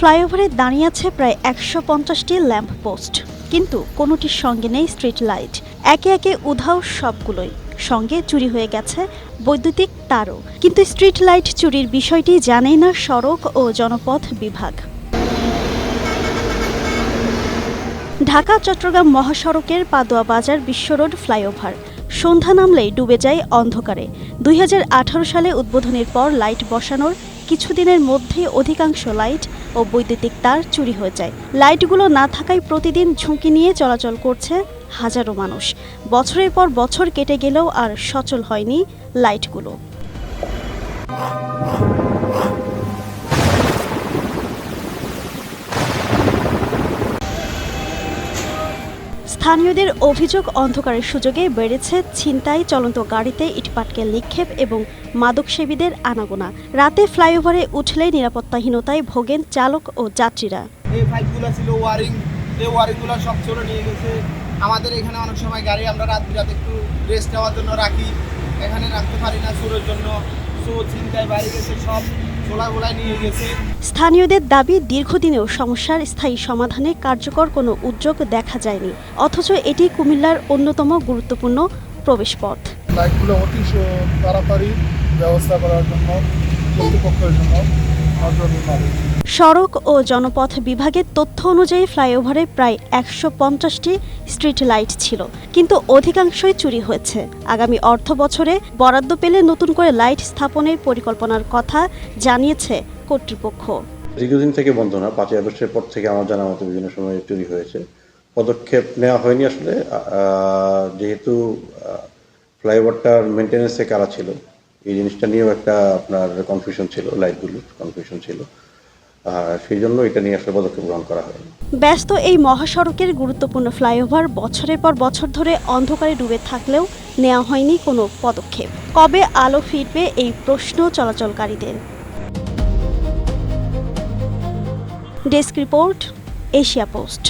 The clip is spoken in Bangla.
ফ্লাইওভারে দাঁড়িয়ে আছে প্রায় ১৫০টি ল্যাম্প পোস্ট, কিন্তু কোনোটির সঙ্গে নেই স্ট্রিট লাইট। একে একে উধাও সবগুলোই। সঙ্গে চুরি হয়ে গেছে বৈদ্যুতিক তারও। কিন্তু স্ট্রিট লাইট চুরির বিষয়টি জানেই না সড়ক ও জনপথ বিভাগ। ঢাকা চট্টগ্রাম মহাসড়কের পাদুয়া বাজার বিশ্ব রোড ফ্লাইওভার সন্ধ্যা নামলেই ডুবে যায় অন্ধকারে। ২০১৮ সালে উদ্বোধনের পর লাইট বসানোর কিছুদিনের মধ্যেই অধিকাংশ লাইট ও বৈদ্যুতিক তার চুরি হয়ে যায়। লাইটগুলো না থাকায় প্রতিদিন ঝুঁকি নিয়ে চলাচল করছে হাজারো মানুষ। বছরের পর বছর কেটে গেলেও আর সচল হয়নি লাইটগুলো। স্থানীয়দের অভিযোগ, অন্ধকারের সুযোগে বেড়েছে ছিনতাই, চলন্ত গাড়িতে ইটপাটকেল নিক্ষেপ এবং মাদকসেবীদের আনাগোনা। রাতে ফ্লাইওভারে উঠলে নিরাপত্তাহীনতায় ভোগেন চালক ও যাত্রীরা। এই পাইপগুলো ছিল ওয়ারিং, এই ওয়ারিংগুলো সব চলে নিয়ে গেছে। আমাদের এখানে অনেক সময় গাড়ি আমরা রাত বিরাতে একটু রেস্ট নেওয়ার জন্য রাখি, এখানে রাখতে পারি না চোরের জন্য। ছিনতাই বাড়ি গেছে, সব গোলায় নিয়ে গেছে। স্থানীয়দের দাবি, দীর্ঘদিনেও সমস্যার স্থায়ী সমাধানে কার্যকর কোনো উদ্যোগ দেখা যায়নি, অথচ এটি কুমিল্লার অন্যতম গুরুত্বপূর্ণ প্রবেশপথ। লাইটগুলো অতি তাড়াতাড়ি ব্যবস্থা করার জন্য কর্তৃপক্ষের জন্য সড়ক ও জনপথ বিভাগের তথ্য অনুযায়ী ফ্লাইওভারে প্রায় ১৫০টি স্ট্রিট লাইট ছিল, কিন্তু অধিকাংশই চুরি হয়েছে। আগামী অর্থ বছরে বরাদ্দ পেলে নতুন করে লাইট স্থাপনের পরিকল্পনার কথা জানিয়েছে কর্তৃপক্ষ। দীর্ঘদিন থেকে বন্ধ না, ৫ই আগস্টের পর থেকে আমার জানা মতো বিভিন্ন সময় চুরি হয়েছে। পদক্ষেপ নেওয়া হয়নি আসলে, যেহেতু ফ্লাইওভারটার মেনটেন্যান্সে কারা ছিল এই জিনিসটা নিয়েও একটা আপনার কনফিউশন ছিল, লাইটগুলোর কনফিউশন ছিল, সেই জন্য এটা নিয়ে আসলে পদক্ষেপ গ্রহণ করা হয়। ব্যস্ত এই মহাসড়কের গুরুত্বপূর্ণ ফ্লাইওভার বছরের পর বছর ধরে অন্ধকারে ডুবে থাকলেও নেওয়া হয়নি কোনো পদক্ষেপ। কবে আলো ফিরবে এই প্রশ্ন চলাচলকারীদের। Desk report, Asia post.